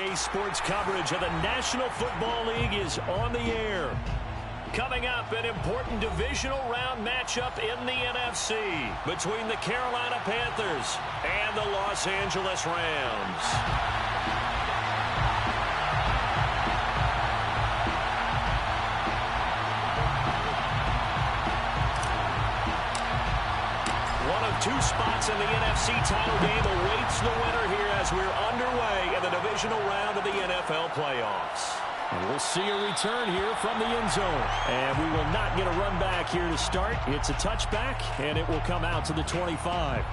EA Sports coverage of the National Football League is on the air. Coming up, an important divisional round matchup in the NFC between the Carolina Panthers and the Los Angeles Rams. One of two spots in the NFC title game awaits the winner here as we're underway in the divisional round of the NFL playoffs. And we'll see a return here from the end zone. And we will not get a run back here to start. It's a touchback, and it will come out to the 25.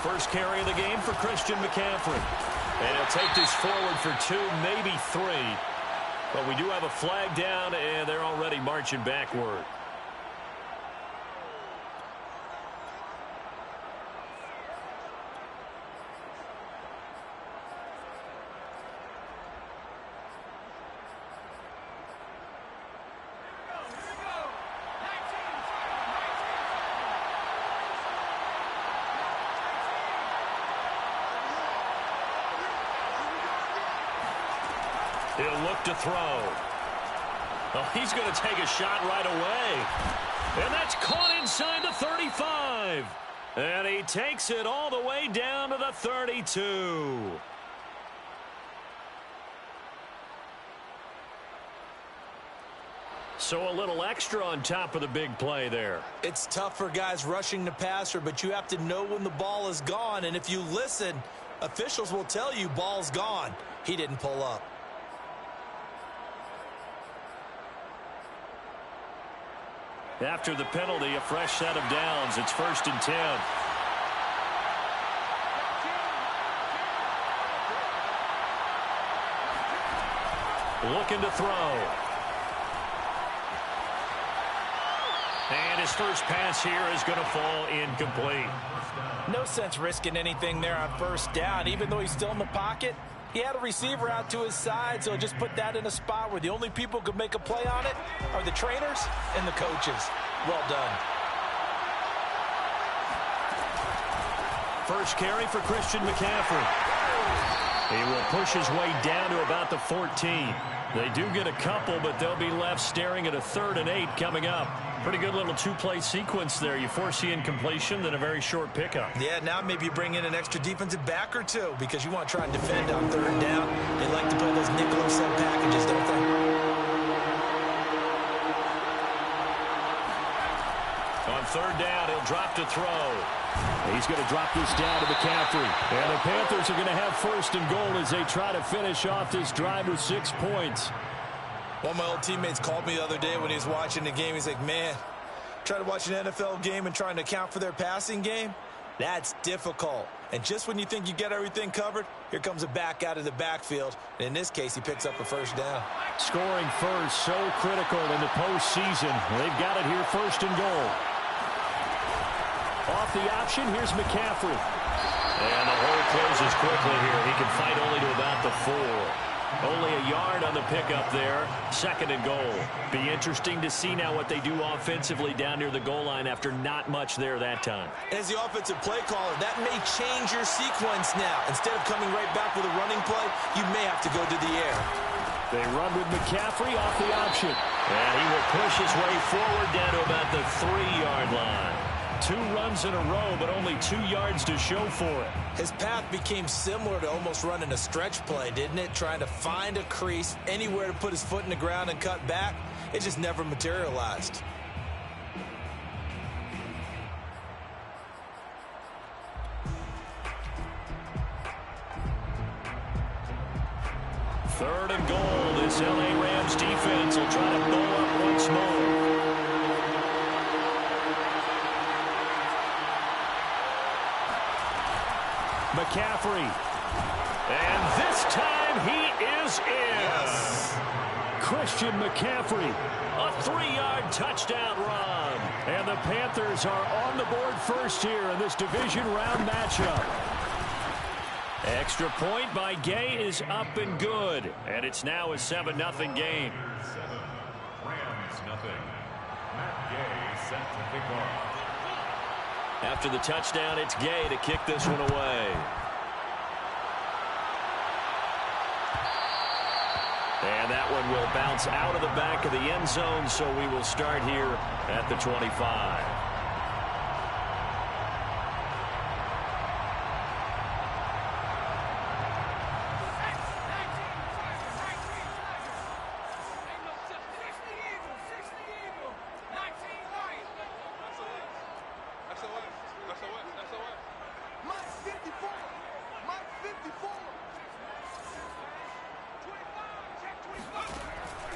First carry of the game for Christian McCaffrey. And he'll take this forward for 2, maybe 3. But we do have a flag down, and they're already marching backward. He'll look to throw. Oh, he's going to take a shot right away. And that's caught inside the 35. And he takes it all the way down to the 32. So a little extra on top of the big play there. It's tough for guys rushing the passer, but you have to know when the ball is gone. And if you listen, officials will tell you ball's gone. He didn't pull up. After the penalty, a fresh set of downs. It's 1st and 10. Looking to throw. And his first pass here is going to fall incomplete. No sense risking anything there on 1st down. Even though he's still in the pocket, he had a receiver out to his side, so just put that in a spot where the only people who could make a play on it are the trainers and the coaches. Well done. First carry for Christian McCaffrey. He will push his way down to about the 14. They do get a couple, but they'll be left staring at a 3rd and 8 coming up. Pretty good little 2-play sequence there. You force the incompletion, then a very short pickup. Yeah, now maybe you bring in an extra defensive back or 2 because you want to try and defend on 3rd down. They like to play those nickel set packages, don't they? On 3rd down, he'll drop to throw. He's going to drop this down to McCaffrey. And the Panthers are going to have 1st and goal as they try to finish off this drive with 6 points. One of my old teammates called me the other day when he was watching the game. He's like, man, trying to watch an NFL game and trying to account for their passing game, that's difficult. And just when you think you get everything covered, here comes a back out of the backfield. And in this case, he picks up a 1st down. Scoring first, so critical in the postseason. They've got it here 1st and goal. Off the option, here's McCaffrey. And the hole closes quickly here. He can fight only to about the 4. Only a yard on the pickup there. 2nd and goal. Be interesting to see now what they do offensively down near the goal line after not much there that time. As the offensive play caller, that may change your sequence now. Instead of coming right back with a running play, you may have to go to the air. They run with McCaffrey off the option. And he will push his way forward down to about the 3-yard line. 2 runs in a row, but only 2 yards to show for it. His path became similar to almost running a stretch play, didn't it? Trying to find a crease, anywhere to put his foot in the ground and cut back. It just never materialized. Third and goal. This LA Rams defense will try to blow up once more. McCaffrey. And this time he is in. Yes. Christian McCaffrey. A 3-yard touchdown run. And the Panthers are on the board first here in this division round matchup. Extra point by Gay is up and good. And it's now a 7-0 game. 7, Rams nothing. Matt Gay set to kick off. After the touchdown, it's Gay to kick this one away. And that one will bounce out of the back of the end zone, so we will start here at the 25.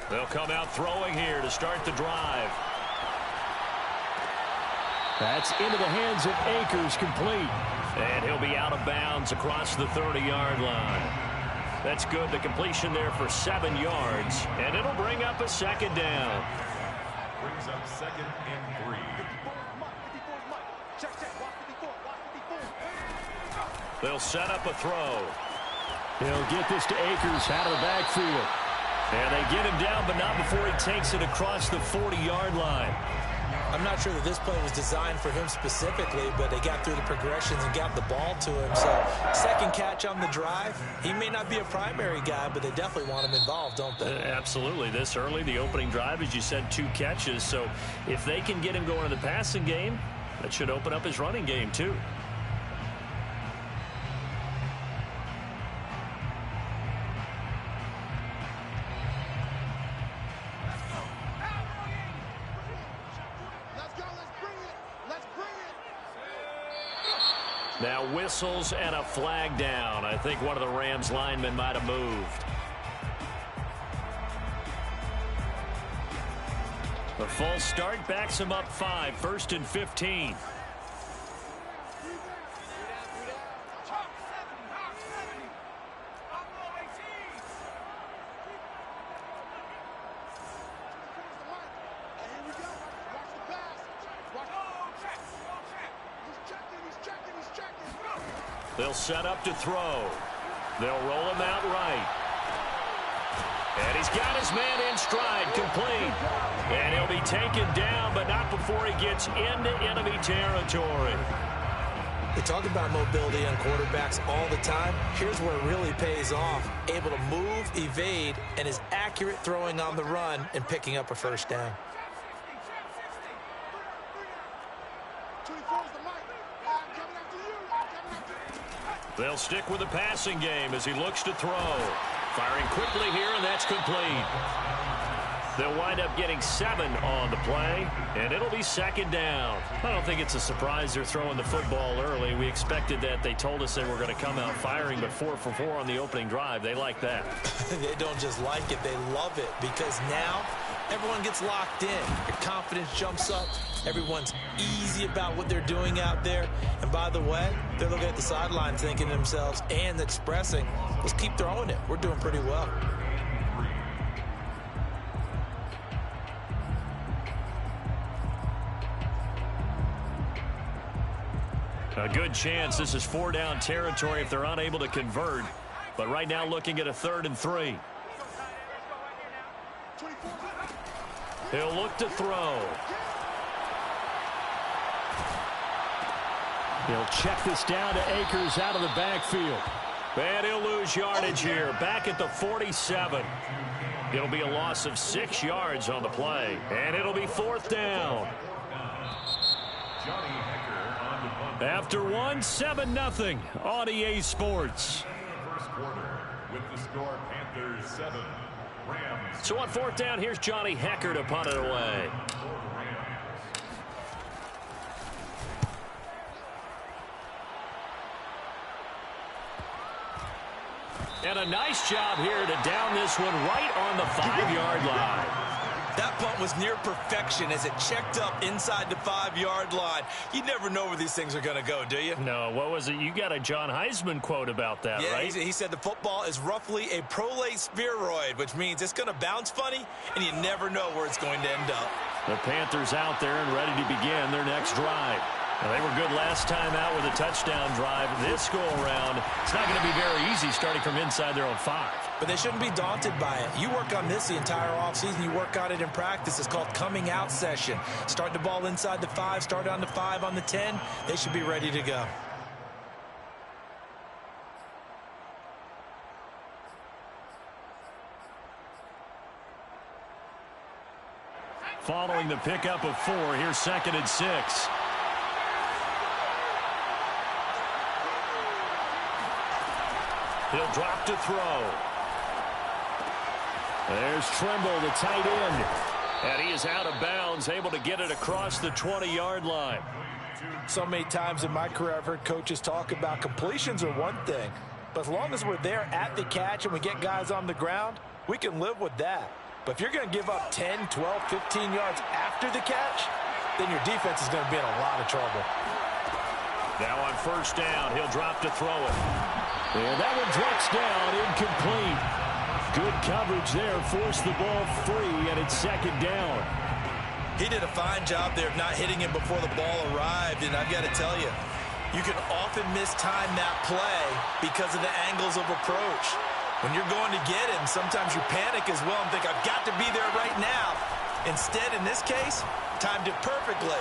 They'll come out throwing here to start the drive. That's into the hands of Akers, complete. And he'll be out of bounds across the 30-yard line. That's good. The completion there for 7 yards. And it'll bring up a second down. Brings up 2nd and 3. They'll set up a throw. He'll get this to Akers out of the backfield. And they get him down, but not before he takes it across the 40-yard line. I'm not sure that this play was designed for him specifically, but they got through the progressions and got the ball to him. So, second catch on the drive. He may not be a primary guy, but they definitely want him involved, don't they? Absolutely. This early, the opening drive, as you said, 2 catches. So, if they can get him going in the passing game, that should open up his running game, too. Now whistles and a flag down. I think one of the Rams linemen might have moved. The false start backs him up 5, 1st and 15. They'll set up to throw. They'll roll him out right. And he's got his man in stride, complete. And he'll be taken down, but not before he gets into enemy territory. We talk about mobility on quarterbacks all the time. Here's where it really pays off. Able to move, evade, and is accurate throwing on the run and picking up a first down. They'll stick with the passing game as he looks to throw. Firing quickly here, and that's complete. They'll wind up getting 7 on the play, and it'll be second down. I don't think it's a surprise they're throwing the football early. We expected that. They told us they were going to come out firing, but 4 for 4 on the opening drive. They like that. They don't just like it, they love it, because now everyone gets locked in. Your confidence jumps up. Everyone's easy about what they're doing out there. And by the way, they're looking at the sideline thinking to themselves and expressing, let's keep throwing it. We're doing pretty well. A good chance this is 4-down territory if they're unable to convert. But right now looking at a 3rd and 3. He'll look to throw. He'll check this down to Akers out of the backfield. And he'll lose yardage here. Back at the 47. It'll be a loss of 6 yards on the play. And it'll be 4th down. After 7-0 on EA Sports. First quarter with the score Panthers 7, Rams. So on 4th down, here's Johnny Hecker to punt it away. And a nice job here to down this one right on the 5-yard line. That punt was near perfection as it checked up inside the 5-yard line. You never know where these things are going to go, do you? No, what was it? You got a John Heisman quote about that, yeah, right? He said the football is roughly a prolate spheroid, which means it's going to bounce funny, and you never know where it's going to end up. The Panthers out there and ready to begin their next drive. Now, they were good last time out with a touchdown drive. This go-around, it's not going to be very easy starting from inside their own 5. But they shouldn't be daunted by it. You work on this the entire offseason. You work on it in practice. It's called coming out session. Start the ball inside the 5, start on the 5, on the 10. They should be ready to go. Following the pickup of 4, here's 2nd and 6. He'll drop to throw. There's Trimble, the tight end. And he is out of bounds, able to get it across the 20-yard line. So many times in my career, I've heard coaches talk about completions are one thing. But as long as we're there at the catch and we get guys on the ground, we can live with that. But if you're going to give up 10, 12, 15 yards after the catch, then your defense is going to be in a lot of trouble. Now on 1st down, he'll drop to throw it. And that one drops down, incomplete. Good coverage there, forced the ball free, and it's 2nd down. He did a fine job there of not hitting him before the ball arrived, and I've got to tell you, you can often mistime that play because of the angles of approach. When you're going to get him, sometimes you panic as well and think, I've got to be there right now. Instead, in this case, timed it perfectly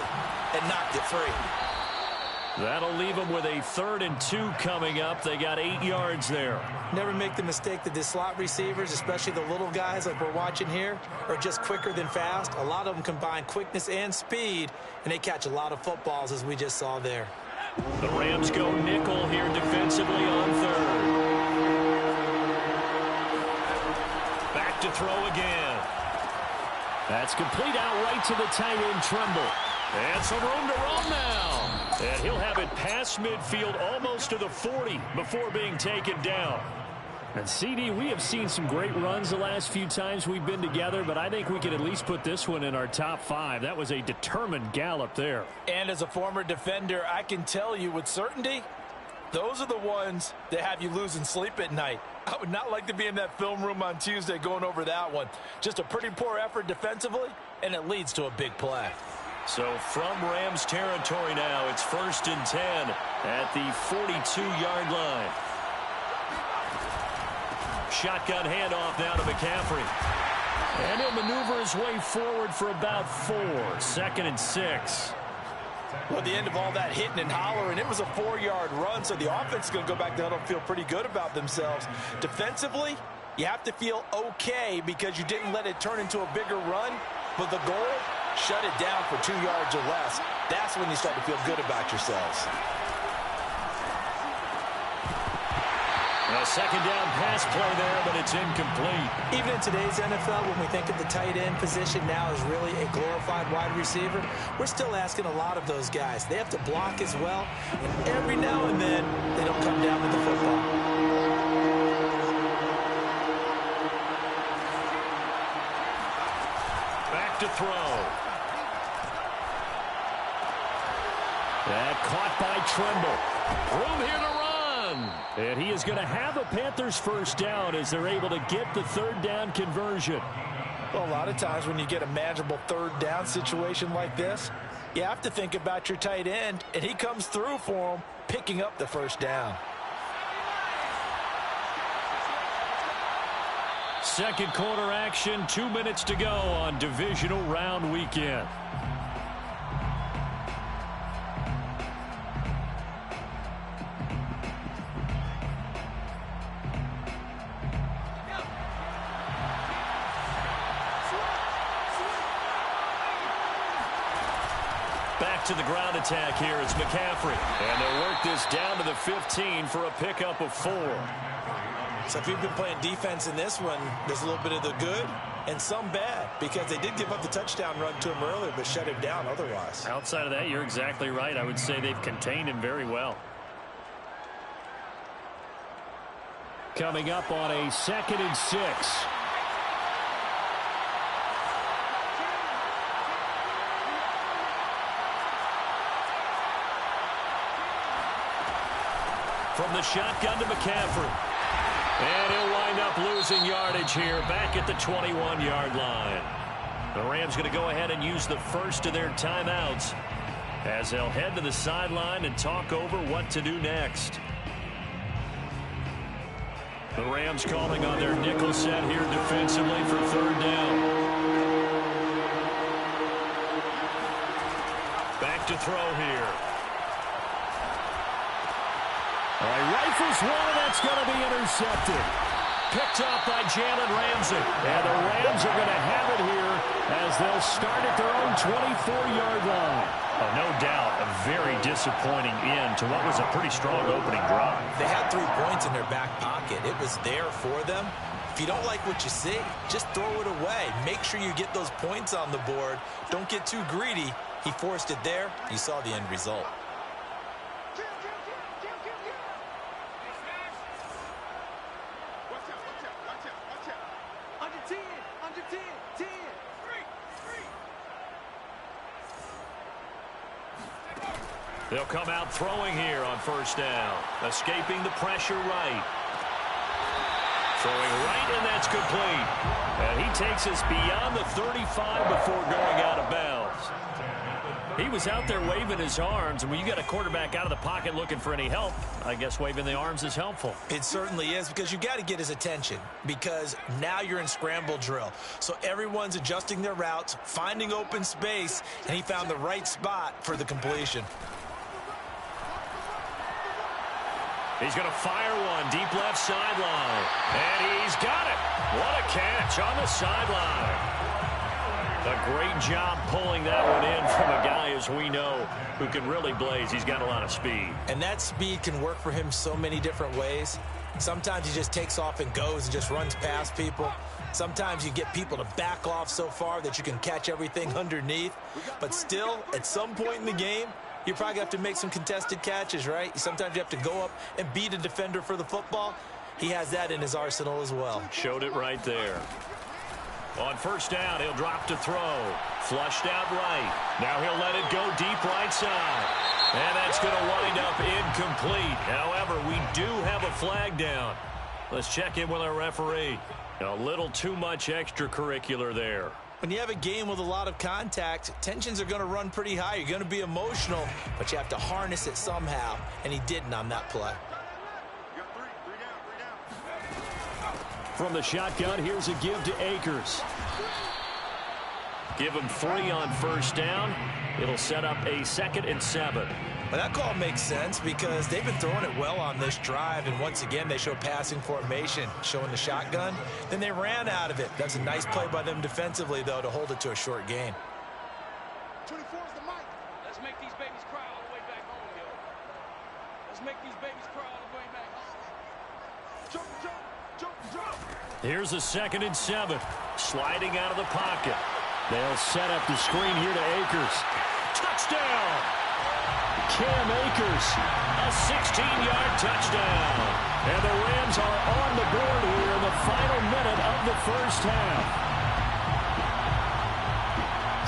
and knocked it free. That'll leave them with a 3rd and 2 coming up. They got 8 yards there. Never make the mistake that the slot receivers, especially the little guys like we're watching here, are just quicker than fast. A lot of them combine quickness and speed, and they catch a lot of footballs, as we just saw there. The Rams go nickel here defensively on 3rd. Back to throw again. That's complete out right to the tight end, Trimble. And some room to run now. And he'll have it past midfield almost to the 40 before being taken down. And CD, we have seen some great runs the last few times we've been together, but I think we could at least put this one in our top 5. That was a determined gallop there. And as a former defender, I can tell you with certainty, those are the ones that have you losing sleep at night. I would not like to be in that film room on Tuesday going over that one. Just a pretty poor effort defensively, and it leads to a big play. So from Rams territory now, it's 1st and 10 at the 42-yard line. Shotgun handoff now to Mccaffrey. And he'll maneuver his way forward for about 4. 2nd and 6. Well, at the end of all that hitting and hollering, it was a 4-yard run, so the offense is going to go back there and feel pretty good about themselves. Defensively, you have to feel okay because you didn't let it turn into a bigger run, but the goal, shut it down for 2 yards or less. That's when you start to feel good about yourselves. A 2nd down pass play there, but it's incomplete. Even in today's NFL, when we think of the tight end position now as really a glorified wide receiver, we're still asking a lot of those guys. They have to block as well, and every now and then, they don't come down with the football. Back to throw. That caught by Trimble. Room here to run. And he is going to have a Panthers 1st down as they're able to get the 3rd down conversion. Well, a lot of times when you get a manageable 3rd down situation like this, you have to think about your tight end, and he comes through for him, picking up the 1st down. 2nd quarter action, 2 minutes to go on Divisional Round weekend. Back to the ground attack here. It's Mccaffrey. And they'll work this down to the 15 for a pickup of 4. So if you've been playing defense in this one, there's a little bit of the good and some bad because they did give up the touchdown run to him earlier but shut him down otherwise. Outside of that, you're exactly right. I would say they've contained him very well. Coming up on a 2nd and 6. From the shotgun to McCaffrey. And he'll wind up losing yardage here back at the 21-yard line. The Rams going to go ahead and use the first of their timeouts as they'll head to the sideline and talk over what to do next. The Rams calling on their nickel set here defensively for third down. Back to throw here. All right, rifles one, and that's going to be intercepted. Picked off by Jalen Ramsey. And the Rams are going to have it here as they'll start at their own 24-yard line. Oh, no doubt, a very disappointing end to what was a pretty strong opening drive. They had 3 points in their back pocket. It was there for them. If you don't like what you see, just throw it away. Make sure you get those points on the board. Don't get too greedy. He forced it there. You saw the end result. They'll come out throwing here on first down. Escaping the pressure right. Throwing right, and that's complete. And he takes us beyond the 35 before going out of bounds. He was out there waving his arms, and when you got a quarterback out of the pocket looking for any help, I guess waving the arms is helpful. It certainly is, because you got to get his attention, because now you're in scramble drill. So everyone's adjusting their routes, finding open space, and he found the right spot for the completion. He's going to fire one deep left sideline. And he's got it. What a catch on the sideline. A great job pulling that one in from a guy, as we know, who can really blaze. He's got a lot of speed. And that speed can work for him so many different ways. Sometimes he just takes off and goes and just runs past people. Sometimes you get people to back off so far that you can catch everything underneath. But still, at some point in the game, you probably have to make some contested catches, right? Sometimes you have to go up and beat a defender for the football. He has that in his arsenal as well. Showed it right there. On first down, he'll drop to throw. Flushed out right. Now he'll let it go deep right side. And that's going to wind up incomplete. However, we do have a flag down. Let's check in with our referee. A little too much extracurricular there. When you have a game with a lot of contact, tensions are going to run pretty high. You're going to be emotional, but you have to harness it somehow, and he didn't on that play. From the shotgun, here's a give to Akers. Give him 3 on first down. It'll set up a 2nd and 7. But that call makes sense because they've been throwing it well on this drive, and once again they show passing formation, showing the shotgun. Then they ran out of it. That's a nice play by them defensively, though, to hold it to a short gain. 24 is the mic. Let's make these babies cry all the way back home, yo. Let's make these babies cry all the way back home. Jump, jump, jump, jump. Here's a 2nd and 7. Sliding out of the pocket. They'll set up the screen here to Akers. Touchdown! Cam Akers, a 16-yard touchdown. And the Rams are on the board here in the final minute of the first half.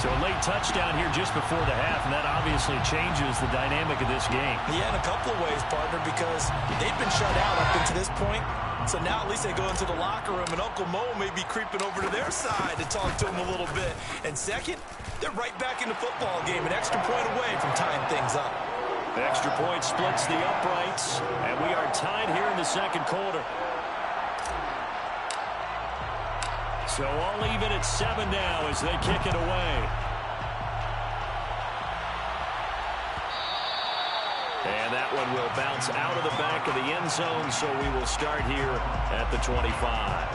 So a late touchdown here just before the half, and that obviously changes the dynamic of this game. Yeah, in a couple of ways, partner, because they've been shut out up until this point. So now at least they go into the locker room, and Uncle Mo may be creeping over to their side to talk to him a little bit. And second, they're right back in the football game, an extra point away from tying things up. The extra point splits the uprights, and we are tied here in the second quarter. So all even at 7 now as they kick it away. And that one will bounce out of the back of the end zone, so we will start here at the 25.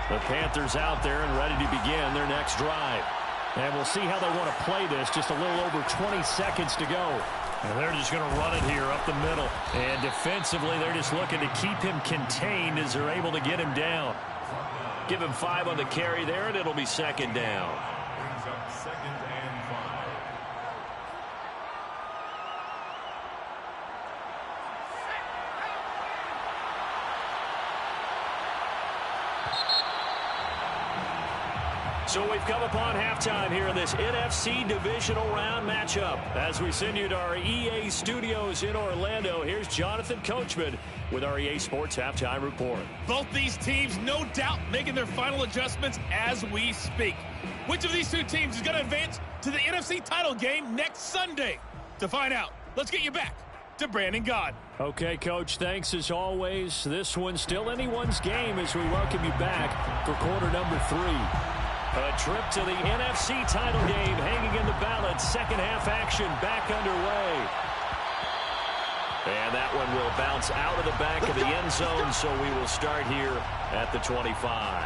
The Panthers out there and ready to begin their next drive. And we'll see how they want to play this. Just a little over 20 seconds to go. And they're just going to run it here up the middle. And defensively, they're just looking to keep him contained as they're able to get him down. Give him 5 on the carry there, and it'll be 2nd down. Brings up 2nd and 5. So we've come upon halftime here in this NFC Divisional Round matchup. As we send you to our EA studios in Orlando, here's Jonathan Coachman with our EA Sports Halftime Report. Both these teams, no doubt, making their final adjustments as we speak. Which of these two teams is going to advance to the NFC title game next Sunday? To find out, let's get you back to Brandon Gaudin. Okay, Coach, thanks as always. This one's still anyone's game as we welcome you back for quarter number 3. A trip to the NFC title game hanging in the balance. Second half action back underway. And that one will bounce out of the back of the end zone, so we will start here at the 25.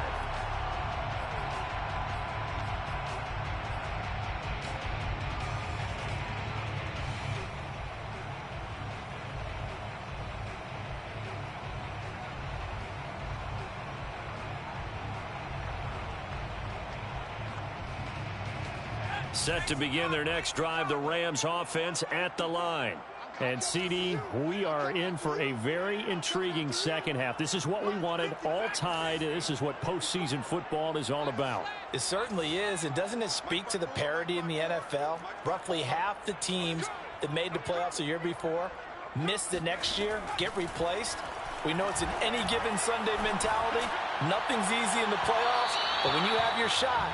Set to begin their next drive, the Rams offense at the line. And, CD, we are in for a very intriguing second half. This is what we wanted, all tied. This is what postseason football is all about. It certainly is, and doesn't it speak to the parity in the NFL? Roughly half the teams that made the playoffs the year before miss the next year, get replaced. We know it's an any given Sunday mentality. Nothing's easy in the playoffs, but when you have your shot,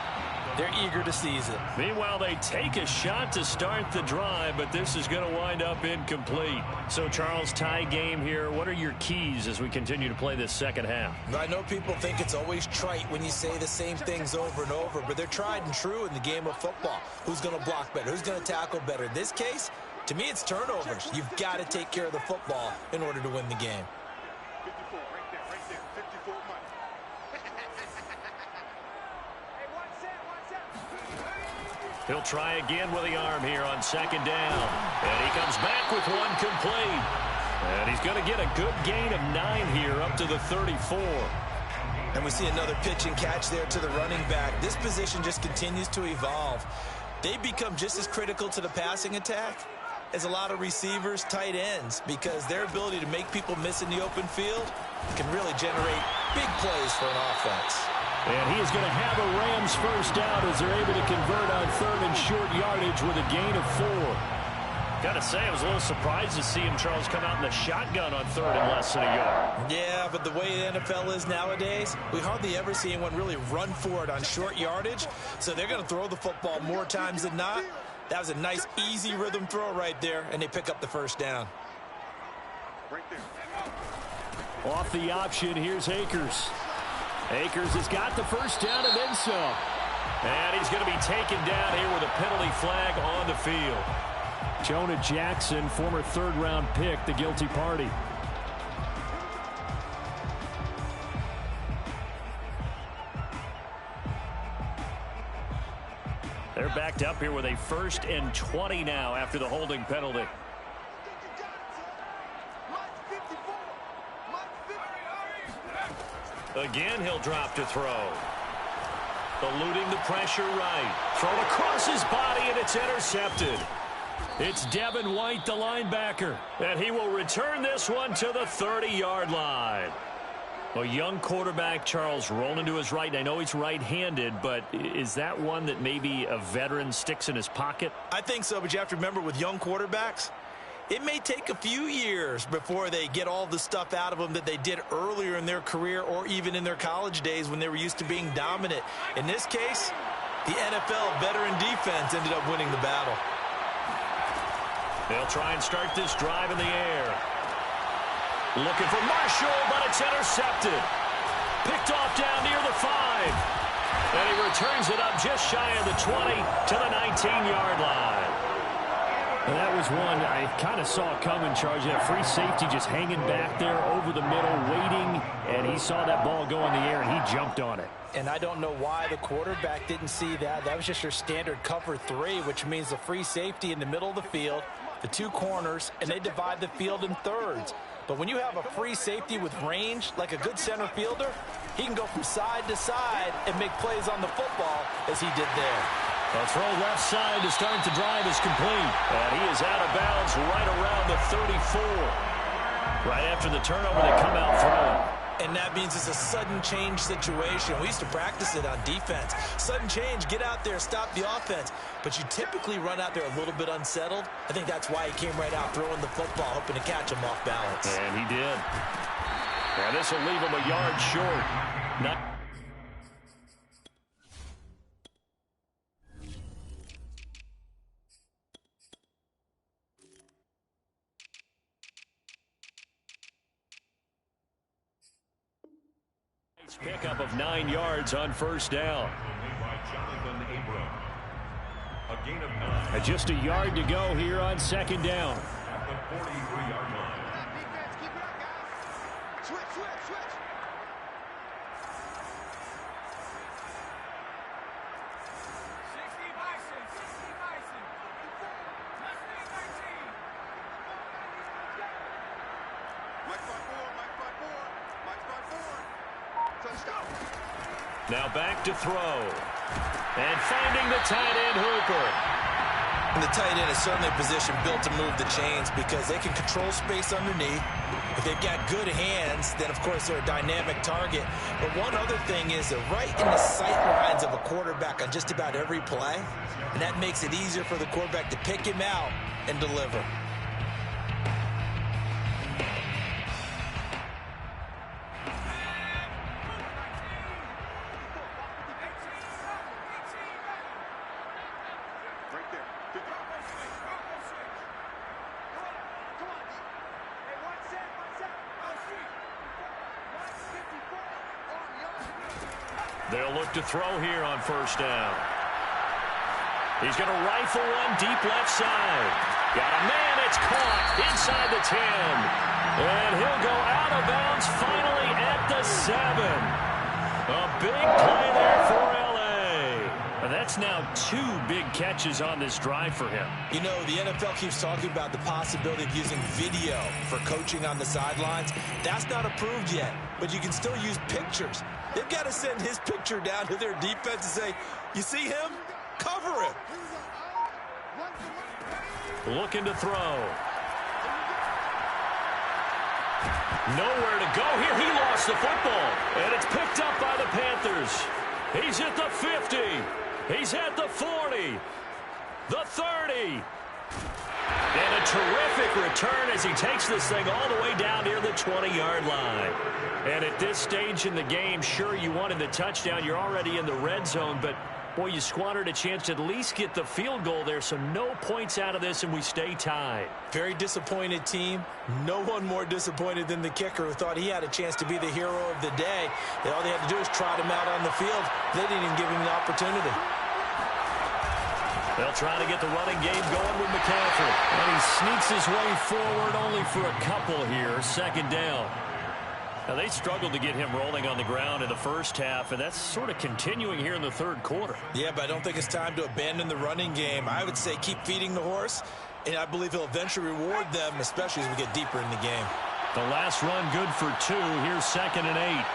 they're eager to seize it. Meanwhile, they take a shot to start the drive, but this is going to wind up incomplete. So, Charles, tie game here. What are your keys as we continue to play this second half? I know people think it's always trite when you say the same things over and over, but they're tried and true in the game of football. Who's going to block better? Who's going to tackle better? In this case, to me, it's turnovers. You've got to take care of the football in order to win the game. 54, right there, 54 money. He'll try again with the arm here on second down. And he comes back with one complete. And he's going to get a good gain of 9 here up to the 34. And we see another pitch and catch there to the running back. This position just continues to evolve. They become just as critical to the passing attack as a lot of receivers, tight ends, because their ability to make people miss in the open field can really generate big plays for an offense. And he is going to have a Rams first down as they're able to convert on third and short yardage with a gain of 4. Got to say, I was a little surprised to see him, Charles, come out in the shotgun on third and less than a yard. Yeah, but the way the NFL is nowadays, we hardly ever see anyone really run for it on short yardage. So they're going to throw the football more times than not. That was a nice, easy rhythm throw right there, and they pick up the first down. Right there. Off the option, here's Akers. Akers has got the first down and then some. And he's going to be taken down here with a penalty flag on the field. Jonah Jackson, former third-round pick, the guilty party. They're backed up here with a 1st and 20 now after the holding penalty. Again, he'll drop to throw. Eluding the pressure right. Thrown across his body, and it's intercepted. It's Devin White, the linebacker. And he will return this one to the 30-yard line. A young quarterback, Charles, rolling to his right. I know he's right-handed, but is that one that maybe a veteran sticks in his pocket? I think so, but you have to remember with young quarterbacks, it may take a few years before they get all the stuff out of them that they did earlier in their career or even in their college days when they were used to being dominant. In this case, the NFL veteran defense ended up winning the battle. They'll try and start this drive in the air. Looking for Marshall, but it's intercepted. Picked off down near the 5. And he returns it up just shy of the 20 to the 19-yard line. And that was one I kind of saw coming, Charge. That free safety just hanging back there over the middle, waiting, and he saw that ball go in the air, and he jumped on it. And I don't know why the quarterback didn't see that. That was just your standard cover 3, which means the free safety in the middle of the field, the 2 corners, and they divide the field in thirds. But when you have a free safety with range, like a good center fielder, he can go from side to side and make plays on the football as he did there. A throw left side to start the drive is complete. And he is out of bounds right around the 34. Right after the turnover, they come out throwing. And that means it's a sudden change situation. We used to practice it on defense. Sudden change, get out there, stop the offense. But you typically run out there a little bit unsettled. I think that's why he came right out throwing the football, hoping to catch him off balance. And he did. Now this will leave him a yard short. Pickup of 9 yards on first down. A gain of 9. And just a yard to go here on second down. At the 43-yard line. Defense, keep it up, guys. Switch, switch, switch. 60 Bison, 60 Bison. Mustang 19. Mike 5-4, Mike 5-4, Mike 5-4. Touchdown. Now back to throw. And finding the tight end, Hooper. And the tight end is certainly a position built to move the chains because they can control space underneath. If they've got good hands, then, of course, they're a dynamic target. But one other thing is they're right in the sight lines of a quarterback on just about every play. And that makes it easier for the quarterback to pick him out and deliver. They'll look to throw here on first down. He's going to rifle one deep left side. Got a man, it's caught inside the 10. And he'll go out of bounds finally at the 7. A big play there for L.A. And that's now 2 big catches on this drive for him. You know, the NFL keeps talking about the possibility of using video for coaching on the sidelines. That's not approved yet, but you can still use pictures. They've got to send his picture down to their defense and say, you see him? Cover him. Looking to throw. Nowhere to go here. He lost the football. And it's picked up by the Panthers. He's at the 50. He's at the 40. The 30. And a terrific return as he takes this thing all the way down near the 20-yard line. And at this stage in the game, sure, you wanted the touchdown. You're already in the red zone, but, boy, you squandered a chance to at least get the field goal there, so no points out of this, and we stay tied. Very disappointed team. No one more disappointed than the kicker who thought he had a chance to be the hero of the day. And all they had to do was trot him out on the field. They didn't even give him the opportunity. They'll try to get the running game going with Mccaffrey. And he sneaks his way forward only for a couple here. Second down. Now, they struggled to get him rolling on the ground in the first half, and that's sort of continuing here in the third quarter. Yeah, but I don't think it's time to abandon the running game. I would say keep feeding the horse, and I believe he'll eventually reward them, especially as we get deeper in the game. The last run good for 2. Here's 2nd and 8.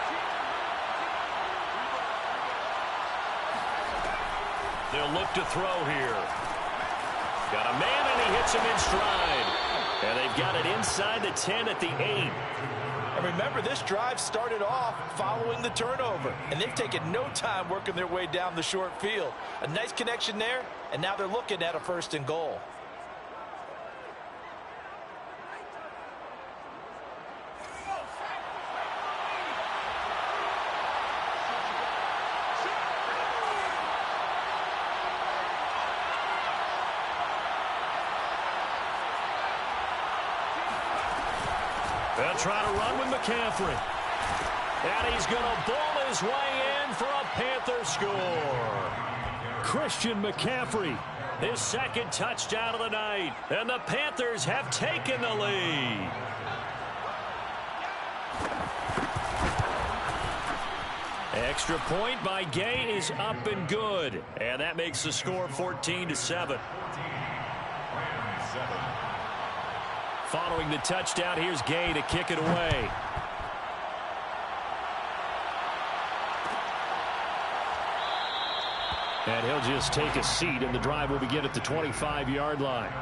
They'll look to throw here. Got a man, and he hits him in stride. And they've got it inside the 10 at the 8. And remember, this drive started off following the turnover, and they've taken no time working their way down the short field. A nice connection there, and now they're looking at a 1st and goal. They'll try to run with Mccaffrey. And he's going to ball his way in for a Panther score. Christian McCaffrey, his 2nd touchdown of the night. And the Panthers have taken the lead. Extra point by Gay is up and good. And that makes the score 14-7. Following the touchdown, here's Gay to kick it away. And he'll just take a seat, and the drive will begin at the 25-yard line.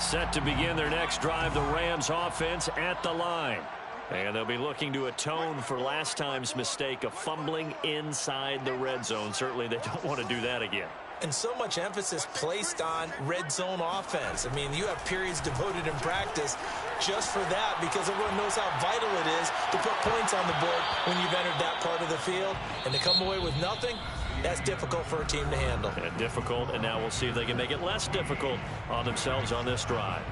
Set to begin their next drive, the Rams offense at the line. And they'll be looking to atone for last time's mistake of fumbling inside the red zone. Certainly they don't want to do that again. And so much emphasis placed on red zone offense. I mean, you have periods devoted in practice just for that because everyone knows how vital it is to put points on the board when you've entered that part of the field. And to come away with nothing, that's difficult for a team to handle. And difficult, and now we'll see if they can make it less difficult on themselves on this drive.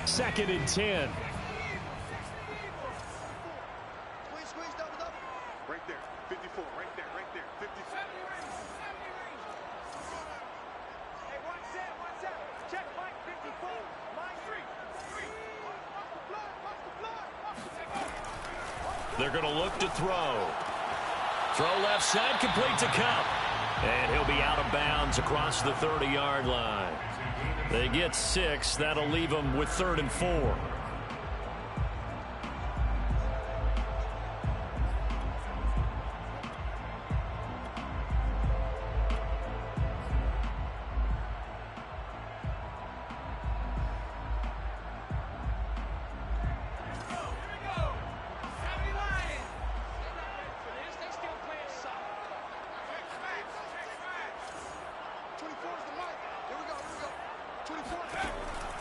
Second and 10. Right there, 54, right there, 57. Hey, one set. Check Mike, 54. Line 3. They're going to look to throw. Throw left side, complete to Cup. And he'll be out of bounds across the 30-yard line. They get 6. That'll leave them with 3rd and 4.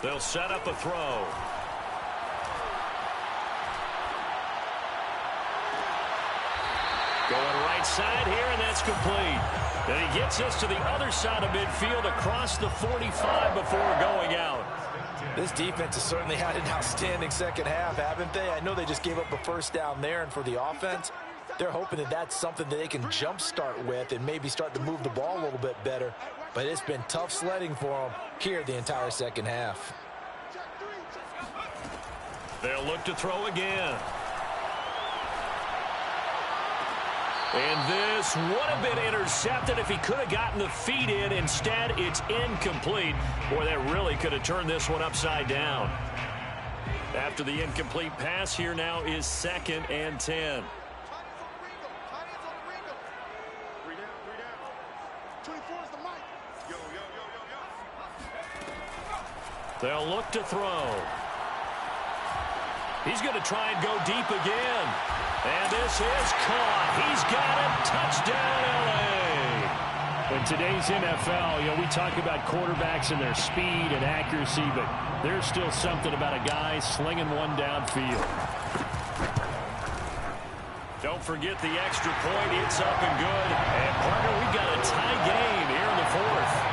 They'll set up a throw. Going right side here, and that's complete. And he gets us to the other side of midfield across the 45 before going out. This defense has certainly had an outstanding second half, haven't they? I know they just gave up a first down there, and for the offense, they're hoping that that's something that they can jumpstart with and maybe start to move the ball a little bit better. But it's been tough sledding for them here the entire second half. They'll look to throw again. And this would have been intercepted if he could have gotten the feet in. Instead, it's incomplete. Boy, that really could have turned this one upside down. After the incomplete pass, here now is 2nd and 10. They'll look to throw. He's going to try and go deep again. And this is caught. He's got it. Touchdown, L.A. In today's NFL, we talk about quarterbacks and their speed and accuracy, but there's still something about a guy slinging one downfield. Don't forget the extra point. It's up and good. And, partner, we've got a tie game here in the 4th.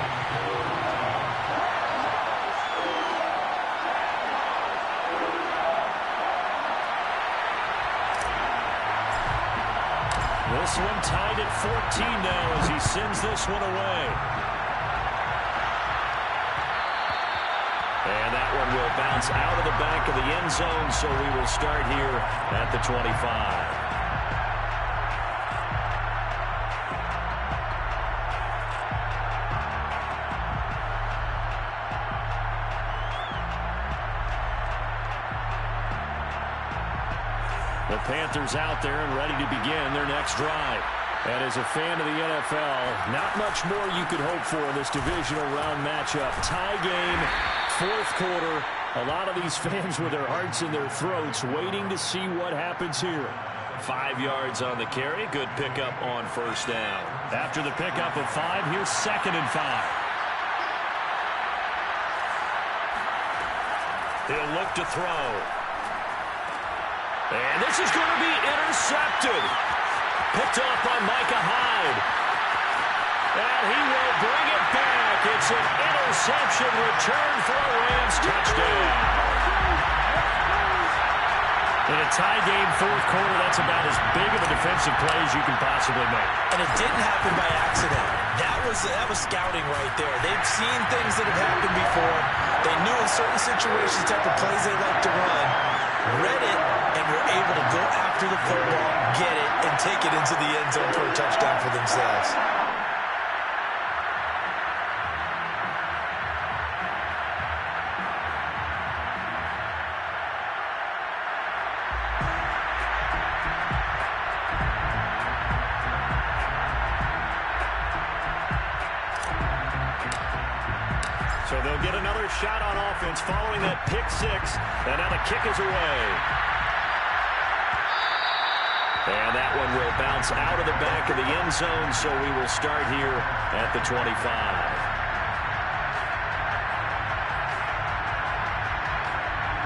This one tied at 14 now as he sends this one away. And that one will bounce out of the back of the end zone, so we will start here at the 25. The Panthers out there and ready to begin their next drive. And as a fan of the NFL, not much more you could hope for in this divisional round matchup. Tie game, 4th quarter. A lot of these fans with their hearts in their throats waiting to see what happens here. 5 yards on the carry. Good pickup on first down. After the pickup of 5, here's 2nd and 5. He'll look to throw. And this is going to be intercepted. Picked off by Micah Hyde. And he will bring it back. It's an interception return for a Rams touchdown. In a tie game, 4th quarter, that's about as big of a defensive play as you can possibly make. And it didn't happen by accident. That was scouting right there. They've seen things that have happened before. They knew in certain situations the type of plays they like to run. Read it, and were able to go after the football, get it, and take it into the end zone for a touchdown for themselves. first shot on offense following that pick six. And now the kick is away. And that one will bounce out of the back of the end zone, so we will start here at the 25.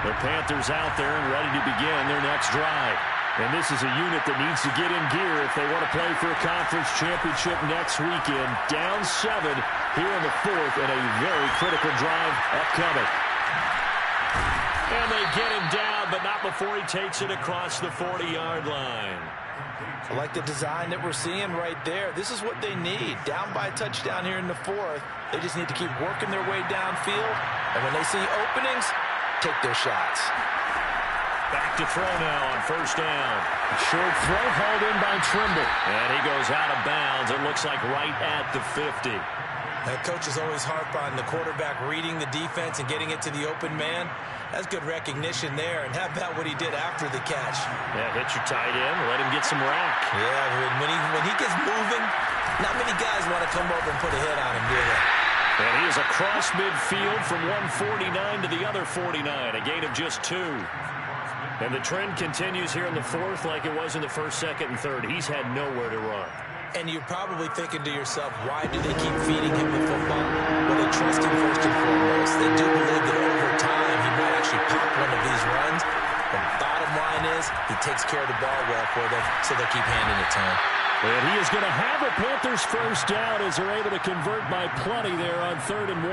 The Panthers out there and ready to begin their next drive. And this is a unit that needs to get in gear if they want to play for a conference championship next weekend. Down 7 here in the fourth, and a very critical drive upcoming. And they get him down, but not before he takes it across the 40-yard line. I like the design that we're seeing right there. This is what they need. Down by a touchdown here in the fourth. They just need to keep working their way downfield. And when they see openings, take their shots. Back to throw now on first down. Short throw hauled in by Trimble. And he goes out of bounds. It looks like right at the 50. That coach is always harp on the quarterback reading the defense and getting it to the open man. That's good recognition there. And how about what he did after the catch? Yeah, hit your tight end. Let him get some rack. Yeah, when he gets moving, not many guys want to come over and put a hit on him, do they? And he is across midfield from 149 to the other 49. A gain of just 2. And the trend continues here in the fourth like it was in the first, second, and third. He's had nowhere to run. And you're probably thinking to yourself, why do they keep feeding him the football? Well, they trust him first and foremost. They do believe that over time he might actually pop one of these runs. The bottom line is he takes care of the ball well for them, so they'll keep handing it to him. And he is going to have a Panthers first down as they're able to convert by plenty there on 3rd and 1.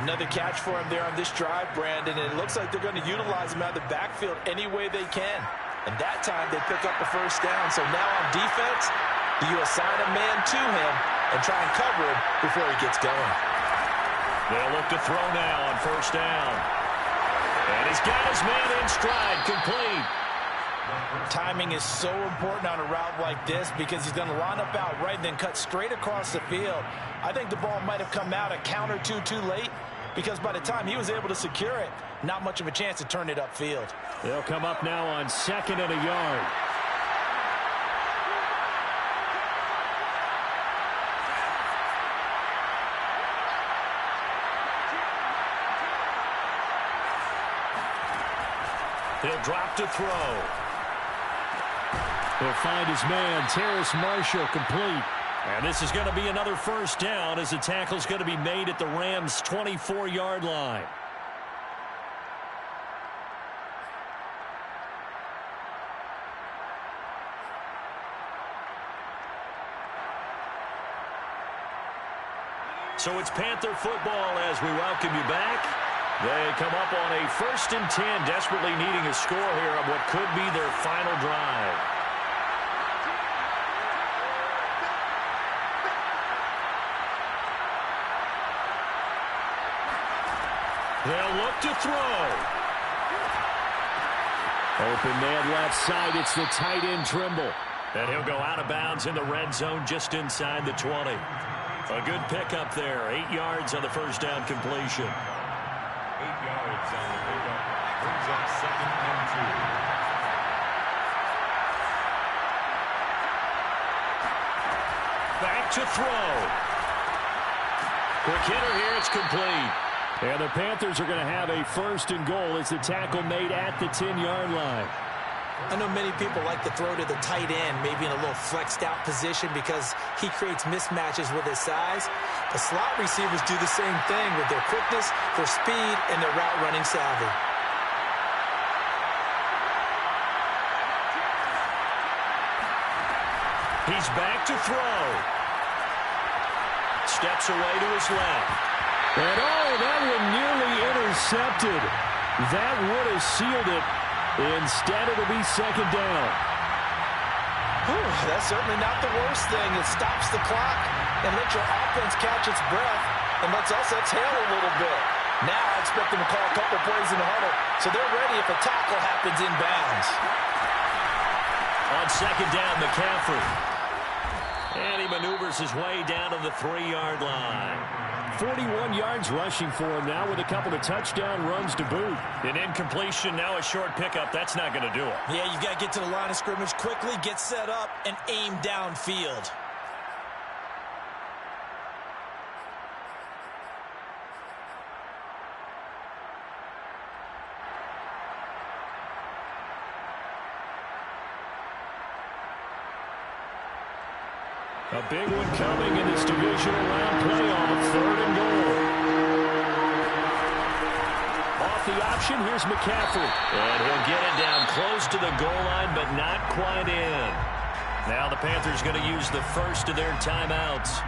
Another catch for him there on this drive, Brandon, and it looks like they're going to utilize him out of the backfield any way they can. And that time they pick up the first down. So now on defense, do you assign a man to him and try and cover him before he gets going? They'll look to throw now on first down. And he's got his man in stride, complete. Timing is so important on a route like this because he's going to line up out right and then cut straight across the field. I think the ball might have come out a count or two too late because by the time he was able to secure it, not much of a chance to turn it upfield. They'll come up now on 2nd and a yard. He'll drop to throw. He'll find his man, Terrace Marshall, complete. And this is going to be another first down as the tackle's going to be made at the Rams' 24-yard line. So it's Panther football as we welcome you back. They come up on a 1st and 10, desperately needing a score here on what could be their final drive. They'll look to throw. Open man left side. It's the tight end Trimble. And he'll go out of bounds in the red zone just inside the 20. A good pickup there. 8 yards on the first down completion. 8 yards on the pickup. Brings up 2nd and 2. Back to throw. Quick hitter here. It's complete. And the Panthers are going to have a 1st and goal as the tackle made at the 10-yard line. I know many people like to throw to the tight end, maybe in a little flexed out position because he creates mismatches with his size. The slot receivers do the same thing with their quickness, their speed, and their route running savvy. He's back to throw. Steps away to his left. And oh, that one nearly intercepted. That would have sealed it. Instead, it'll be 2nd down. Whew, that's certainly not the worst thing. It stops the clock and lets your offense catch its breath and lets us exhale a little bit. Now I expect them to call a couple plays in the huddle so they're ready if a tackle happens in bounds. On 2nd down, Mccaffrey. And he maneuvers his way down to the 3-yard line. 41 yards rushing for him now with a couple of touchdown runs to boot. An incompletion, now a short pickup. That's not going to do it. Yeah, you got to get to the line of scrimmage quickly, get set up, and aim downfield. A big one coming in this divisional round playoff. 3rd and goal. Off the option, here's McCaffrey. And he'll get it down close to the goal line, but not quite in. Now the Panthers going to use the first of their timeouts,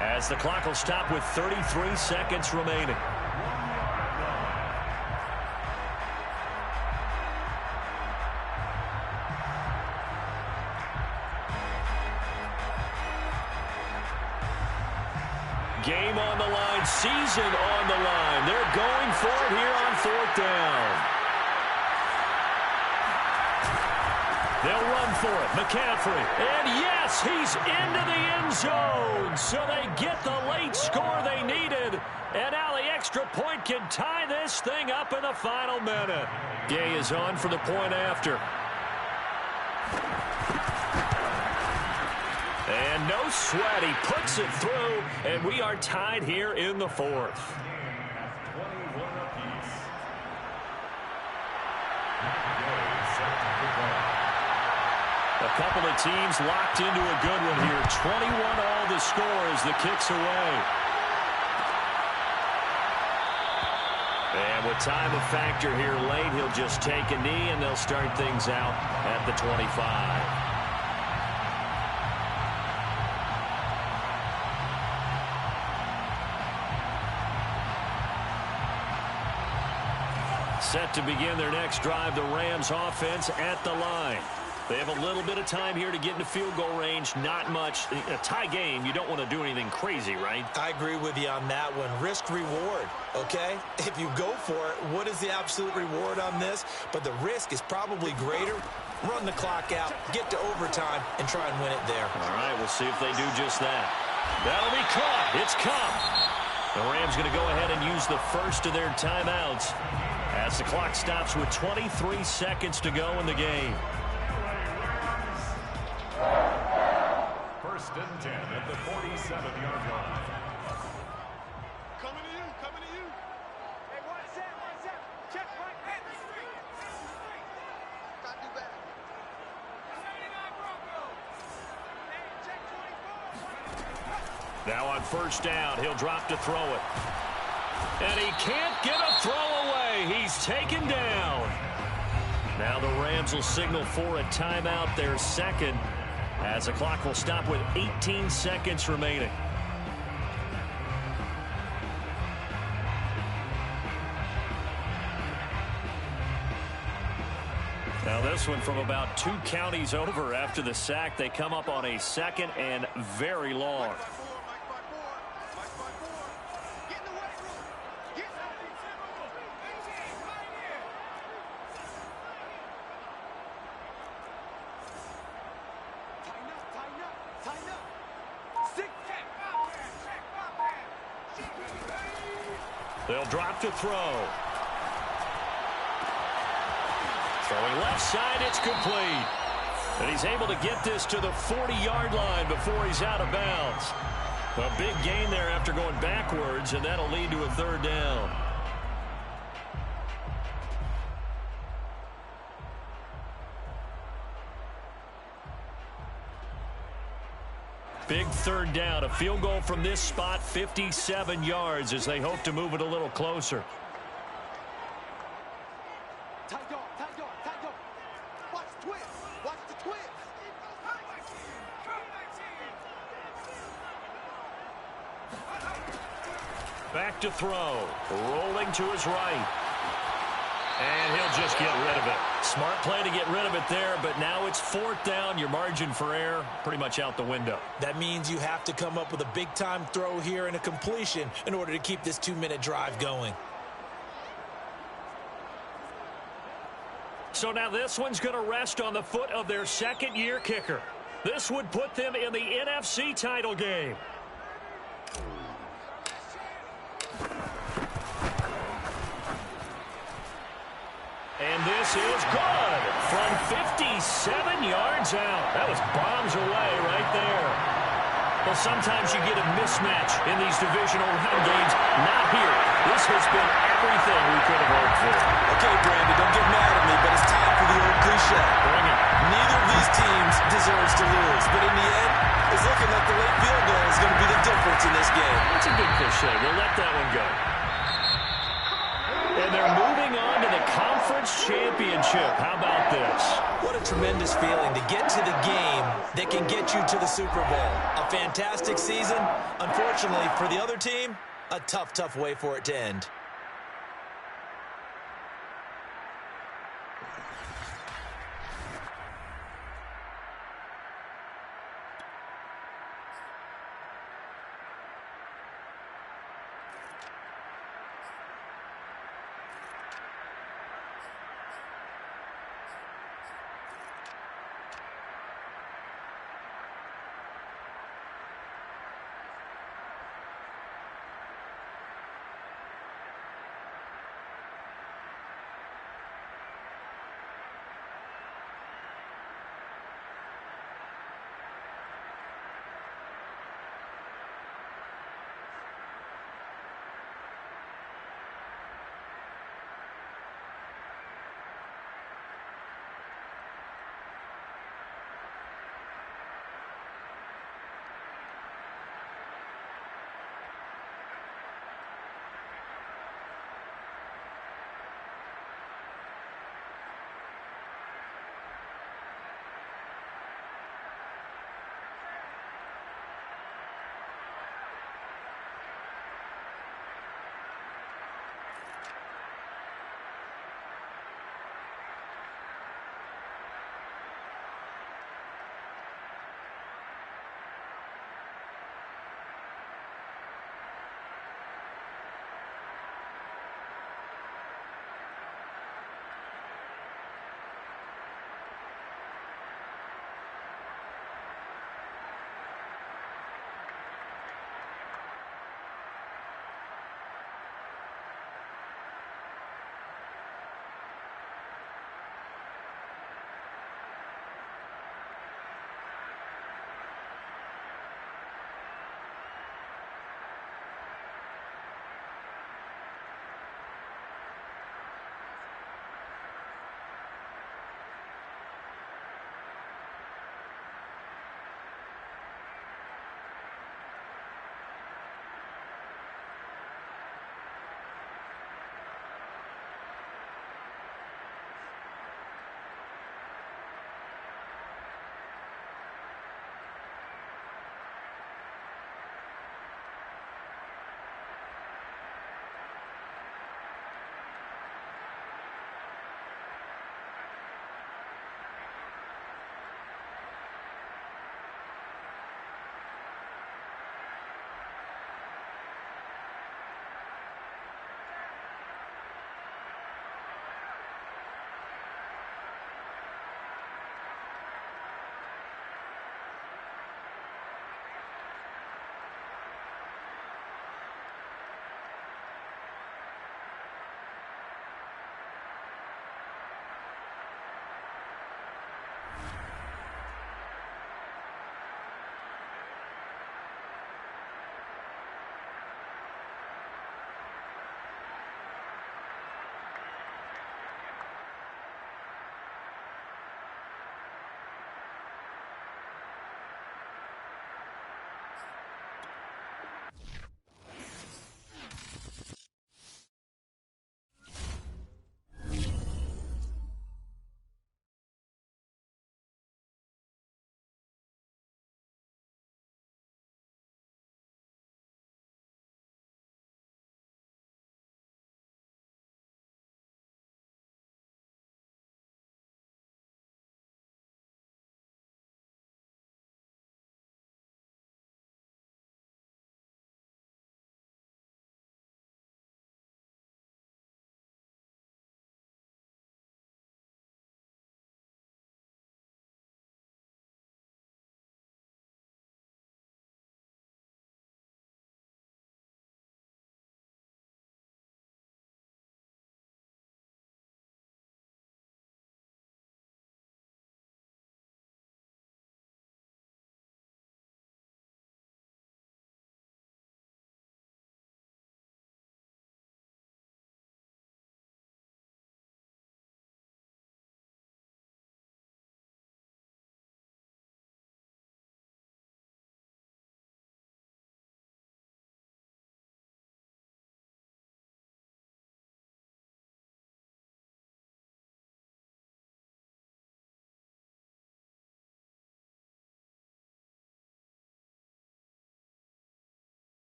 as the clock will stop with 33 seconds remaining. Game on the line, season on the line. They're going for it here on 4th down. They'll run for it. McCaffrey. And yes, he's into the end zone. So they get the late score they needed. And now the extra point can tie this thing up in the final minute. Gay is on for the point after. And no sweat. He puts it through. And we are tied here in the 4th. A couple of teams locked into a good one here. 21-all the score as the kick's away. And with time a factor here late, he'll just take a knee and they'll start things out at the 25. Set to begin their next drive, the Rams offense at the line. They have a little bit of time here to get into field goal range. Not much. A tie game, you don't want to do anything crazy, right? I agree with you on that one. Risk reward, okay? If you go for it, what is the absolute reward on this? But the risk is probably greater. Run the clock out, get to overtime, and try and win it there. All right, we'll see if they do just that. That'll be caught. It's caught. The Rams going to go ahead and use the first of their timeouts as the clock stops with 23 seconds to go in the game. 1st and 10 at the 47-yard line. Coming to you, coming to you. Hey, what's that? Check right back. Can't do better. 79 Broncos. Hey, check 24. Now on 1st down, he'll drop to throw it. And he can't get a throw away. He's taken down. Now the Rams will signal for a timeout, their second, as the clock will stop with 18 seconds remaining. Now this one from about 2 counties over after the sack. They come up on a 2nd and very long. They'll drop to throw. Throwing left side, it's complete. And he's able to get this to the 40-yard line before he's out of bounds. A big gain there after going backwards, and that'll lead to a 3rd down. Big 3rd down. A field goal from this spot, 57 yards, as they hope to move it a little closer. Tight dog. Watch the twist. Watch the twist. Back to throw. Rolling to his right. And he'll just get rid of it. Smart play to get rid of it there, but now it's 4th down. Your margin for error pretty much out the window. That means you have to come up with a big-time throw here and a completion in order to keep this 2-minute drive going. So now this one's going to rest on the foot of their 2nd-year kicker. This would put them in the NFC title game. And this is good from 57 yards out. That was bombs away right there. Well, sometimes you get a mismatch in these divisional round games. Not here. This has been everything we could have hoped for. Okay, Brandon, don't get mad at me, but it's time for the old cliche. Bring it. Neither of these teams deserves to lose, but in the end, It's looking like the late field goal is going to be the difference in this game. That's a good cliche. We'll let that one go. And they're moving on to the conference championship. How about this? What a tremendous feeling to get to the game that can get you to the Super Bowl. A fantastic season. Unfortunately, for the other team, a tough, tough way for it to end.